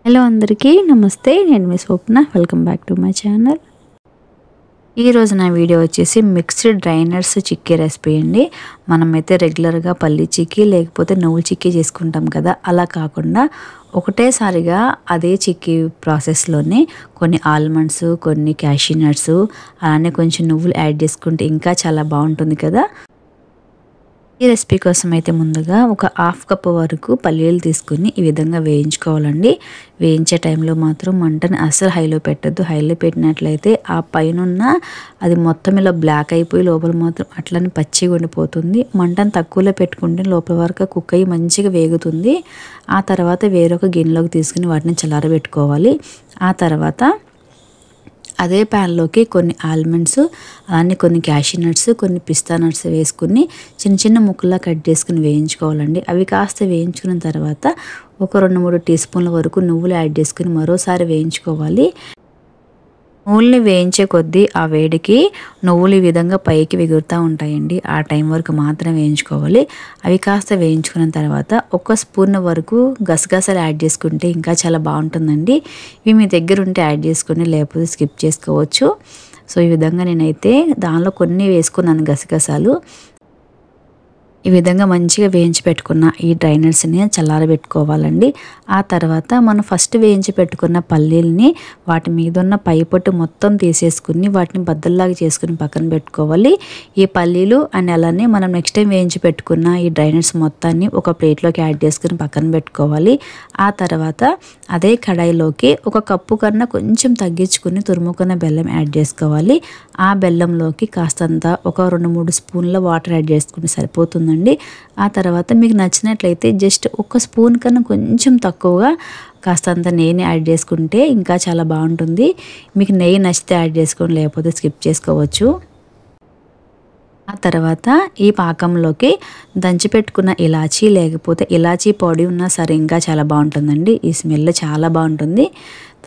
Hello అందరికీ నమస్తే, నేను మీ Swapna. Welcome back to my channel. ఈరోజు నా వీడియో వచ్చేసి mixed dry nuts chikki recipe అండి. మనమైతే రెగ్యులర్గా పల్లి చిక్కీ లేకపోతే నువ్వుల చిక్కీ చేసుకుంటాం కదా, అలా కాకుండా ఒకటేసారిగా అదే చిక్కీ ప్రాసెస్లోనే కొన్ని ఆల్మండ్స్, కొన్ని క్యాషూ నట్స్, అలానే కొంచెం నువ్వులు యాడ్ చేసుకుంటే ఇంకా చాలా బాగుంటుంది కదా. ఈ రెసిపీ కోసం అయితే ముందుగా ఒక హాఫ్ కప్ వరకు పల్లీలు తీసుకుని ఈ విధంగా వేయించుకోవాలండి. వేయించే టైంలో మాత్రం మంటని అస్సలు హైలో పెట్టద్దు. హైలో పెట్టినట్లయితే ఆ పైన అది మొత్తం ఇలా బ్లాక్ అయిపోయి లోపల మాత్రం అట్లని పచ్చిగా ఉండిపోతుంది. మంటను తక్కువలో పెట్టుకుంటే లోపల వరకు కుక్ అయ్యి మంచిగా వేగుతుంది. ఆ తర్వాత వేరొక గిన్నెలోకి తీసుకుని వాటిని చల్లారబెట్టుకోవాలి. ఆ తర్వాత అదే ప్యాన్లోకి కొన్ని ఆల్మండ్స్, అలానే కొన్ని క్యాషూ నట్స్, కొన్ని పిస్తా నట్స్ వేసుకుని చిన్న చిన్న ముక్కల్లా కట్ చేసుకుని వేయించుకోవాలండి. అవి కాస్త వేయించుకున్న తర్వాత ఒక 2-3 టీ స్పూన్ల వరకు నువ్వులు యాడ్ చేసుకుని మరోసారి వేయించుకోవాలి. నువ్వుల్ని వేయించే కొద్దీ ఆ వేడికి నువ్వులు ఈ విధంగా పైకి ఎగురుతూ ఉంటాయండి. ఆ టైం వరకు మాత్రం వేయించుకోవాలి. అవి కాస్త వేయించుకున్న తర్వాత 1 స్పూన్ వరకు గసగసాలు యాడ్ చేసుకుంటే ఇంకా చాలా బాగుంటుందండి. ఇవి మీ దగ్గర ఉంటే యాడ్ చేసుకుని, లేకపోతే స్కిప్ చేసుకోవచ్చు. సో ఈ విధంగా నేనైతే దానిలో కొన్ని వేసుకున్నాను గసగసాలు. ఈ విధంగా మంచిగా వేయించి పెట్టుకున్న ఈ డ్రై నట్స్ని చల్లారబెట్టుకోవాలండి. ఆ తర్వాత మనం ఫస్ట్ వేయించి పెట్టుకున్న పల్లీలని వాటి మీద ఉన్న పై పొట్టు మొత్తం తీసేసుకుని వాటిని బద్దల్లాగా చేసుకుని పక్కన పెట్టుకోవాలి. ఈ పల్లీలు అండ్ అలానే మనం నెక్స్ట్ టైం వేయించి పెట్టుకున్న ఈ డ్రై నట్స్ మొత్తాన్ని ఒక ప్లేట్లోకి యాడ్ చేసుకుని పక్కన పెట్టుకోవాలి. ఆ తర్వాత అదే కడాయిలోకి 1 కప్పు కన్నా కొంచెం తగ్గించుకుని తురుముకున్న బెల్లం యాడ్ చేసుకోవాలి. ఆ బెల్లంలోకి కాస్తంత ఒక 2-3 స్పూన్ల వాటర్ యాడ్ చేసుకుని సరిపోతుంది. ఆ తర్వాత మీకు నచ్చినట్లయితే జస్ట్ 1 స్పూన్ కన్నా కొంచెం తక్కువగా కాస్తంత నెయ్యిని యాడ్ చేసుకుంటే ఇంకా చాలా బాగుంటుంది. మీకు నెయ్యి నచ్చితే యాడ్ చేసుకోండి, లేకపోతే స్కిప్ చేసుకోవచ్చు. ఆ తర్వాత ఈ పాకంలోకి దంచిపెట్టుకున్న ఇలాచీ లేకపోతే ఇలాచీ పొడి ఉన్నా సరే ఇంకా చాలా బాగుంటుందండి. ఈ స్మెల్ చాలా బాగుంటుంది.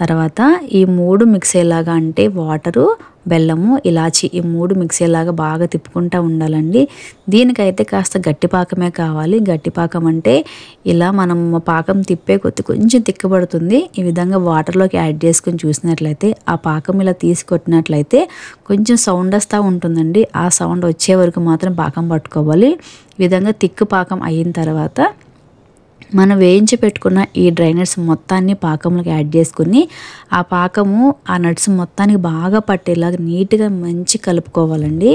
తర్వాత ఈ 3 మిక్స్ అయ్యేలాగా, అంటే వాటరు, బెల్లము, ఇలాచి, ఈ 3 మిక్స్ అయ్యేలాగా బాగా తిప్పుకుంటూ ఉండాలండి. దీనికైతే కాస్త గట్టి పాకమే కావాలి. గట్టి పాకం అంటే ఇలా మనం పాకం తిప్పే కొద్ది కొంచెం తిక్కబడుతుంది. ఈ విధంగా వాటర్లోకి యాడ్ చేసుకుని చూసినట్లయితే ఆ పాకం ఇలా తీసి కొట్టినట్లయితే కొంచెం సౌండ్ వస్తూ ఉంటుందండి. ఆ సౌండ్ వచ్చే వరకు మాత్రం పాకం పట్టుకోవాలి. ఈ విధంగా తిక్కు పాకం అయిన తర్వాత మనం వేయించి పెట్టుకున్న ఈ డ్రై నట్స్ మొత్తాన్ని పాకంలోకి యాడ్ చేసుకుని ఆ పాకము ఆ నట్స్ మొత్తానికి బాగా పట్టేలాగా నీట్గా మంచి కలుపుకోవాలండి.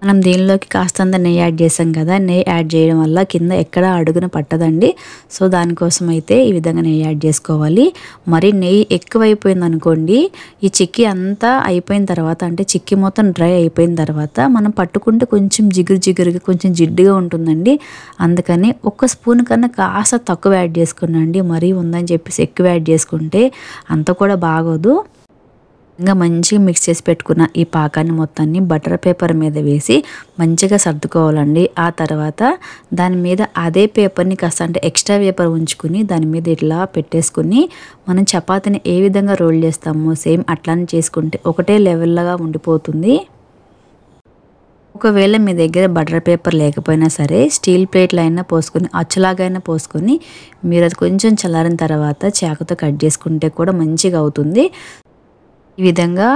మనం దీనిలోకి కాస్తంత నెయ్యి యాడ్ చేసాం కదా, నెయ్యి యాడ్ చేయడం వల్ల కింద ఎక్కడ అడుగున పట్టదండి. సో దానికోసం అయితే ఈ విధంగా నెయ్యి యాడ్ చేసుకోవాలి. మరి నెయ్యి ఎక్కువైపోయింది అనుకోండి, ఈ చిక్కీ అంతా అయిపోయిన తర్వాత, అంటే చిక్కీ మొత్తం డ్రై అయిపోయిన తర్వాత మనం పట్టుకుంటే కొంచెం జిగురుగా కొంచెం జిడ్డుగా ఉంటుందండి. అందుకని 1 స్పూన్ కన్నా కాస్త తక్కువ యాడ్ చేసుకున్నాండి. మరీ ఉందని చెప్పేసి ఎక్కువ యాడ్ చేసుకుంటే అంత కూడా బాగోదు. ఇంకా మంచిగా మిక్స్ చేసి పెట్టుకున్న ఈ పాకాన్ని మొత్తాన్ని బటర్ పేపర్ మీద వేసి మంచిగా సర్దుకోవాలండి. ఆ తర్వాత దాని మీద అదే పేపర్ని కాస్త, అంటే ఎక్స్ట్రా పేపర్ ఉంచుకుని దాని మీద ఇట్లా పెట్టేసుకుని మనం చపాతీని ఏ విధంగా రోల్ చేస్తామో సేమ్ అట్లానే చేసుకుంటే ఒకటే లెవెల్గా ఉండిపోతుంది. ఒకవేళ మీ దగ్గర బటర్ పేపర్ లేకపోయినా సరే స్టీల్ ప్లేట్లు అయినా పోసుకొని, అచ్చులాగైనా పోసుకొని మీరు అది కొంచెం చల్లారిన తర్వాత చాకుతో కట్ చేసుకుంటే కూడా మంచిగా అవుతుంది. ఈ విధంగా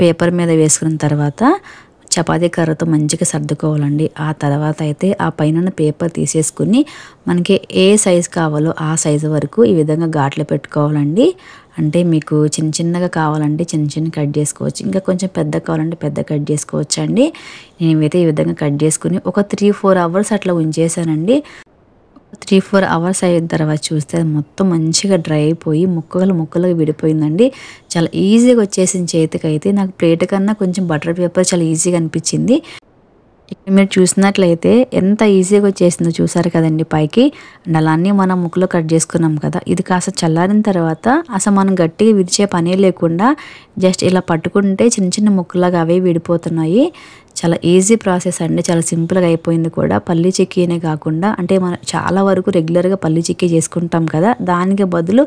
పేపర్ మీద వేసుకున్న తర్వాత చపాతీ కర్రతో మంచిగా సర్దుకోవాలండి. ఆ తర్వాత అయితే ఆ పైన పేపర్ తీసేసుకుని మనకి ఏ సైజు కావాలో ఆ సైజు వరకు ఈ విధంగా ఘాట్లు పెట్టుకోవాలండి. అంటే మీకు చిన్నగా కావాలంటే చిన్న కట్ చేసుకోవచ్చు, ఇంకా కొంచెం పెద్ద కావాలంటే పెద్ద కట్ చేసుకోవచ్చు అండి. నేనైతే ఈ విధంగా కట్ చేసుకుని ఒక 3-4 అవర్స్ అట్లా ఉంచేసానండి. 3-4 అవర్స్ అయిన తర్వాత చూస్తే మొత్తం మంచిగా డ్రై అయిపోయి ముక్కలుగా విడిపోయిందండి. చాలా ఈజీగా వచ్చేసింది చేతికి. అయితే నాకు ప్లేట్ కన్నా కొంచెం బటర్ పేపర్ చాలా ఈజీగా అనిపించింది. ఇక్కడ మీరు చూసినట్లయితే ఎంత ఈజీగా వచ్చేసిందో చూసారు కదండి పైకి. అండ్ అలానే మనం ముక్కలు కట్ చేసుకున్నాం కదా, ఇది కాస్త చల్లారిన తర్వాత అసలు మనం గట్టిగా విరిచే పనే లేకుండా జస్ట్ ఇలా పట్టుకుంటే చిన్న ముక్కలాగా అవే విడిపోతున్నాయి. చాలా ఈజీ ప్రాసెస్ అండి, చాలా సింపుల్గా అయిపోయింది కూడా. పల్లి చిక్కీనే కాకుండా, అంటే మనం చాలా వరకు రెగ్యులర్గా పల్లి చిక్కీ చేసుకుంటాం కదా, దానికి బదులు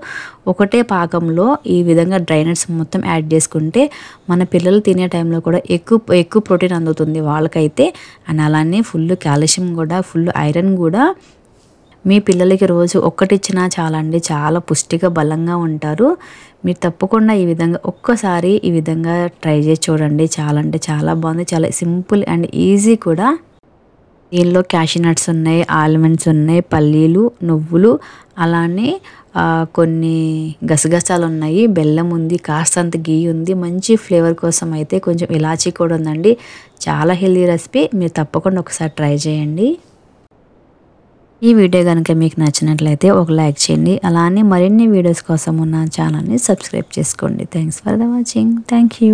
ఒకటే పాకంలో ఈ విధంగా డ్రై నట్స్ మొత్తం యాడ్ చేసుకుంటే మన పిల్లలు తినే టైంలో కూడా ఎక్కువ ప్రోటీన్ అందుతుంది వాళ్ళకైతే. అండ్ అలానే ఫుల్ కాల్షియం కూడా, ఫుల్ ఐరన్ కూడా మీ పిల్లలకి రోజు ఒక్కటిచ్చినా చాలండి, చాలా పుష్టిగా బలంగా ఉంటారు. మీరు తప్పకుండా ఈ విధంగా ఒక్కసారి ఈ విధంగా ట్రై చేసి చూడండి. చాలా అంటే చాలా బాగుంది, చాలా సింపుల్ అండ్ ఈజీ కూడా. దీనిలో క్యాషూ నట్స్ ఉన్నాయి, ఆల్మండ్స్ ఉన్నాయి, పల్లీలు, నువ్వులు, అలానే కొన్ని గసగసాలు ఉన్నాయి, బెల్లం ఉంది, కాస్తంత గీ ఉంది, మంచి ఫ్లేవర్ కోసం అయితే కొంచెం ఇలాచీ కూడా ఉందండి. చాలా హెల్తీ రెసిపీ, మీరు తప్పకుండా ఒకసారి ట్రై చేయండి. ఈ వీడియో కనుక మీకు నచ్చినట్లయితే ఒక లైక్ చేయండి. అలానే మరిన్ని వీడియోస్ కోసం నా ఛానల్ని సబ్స్క్రైబ్ చేసుకోండి. Thanks for the watching. Thank you.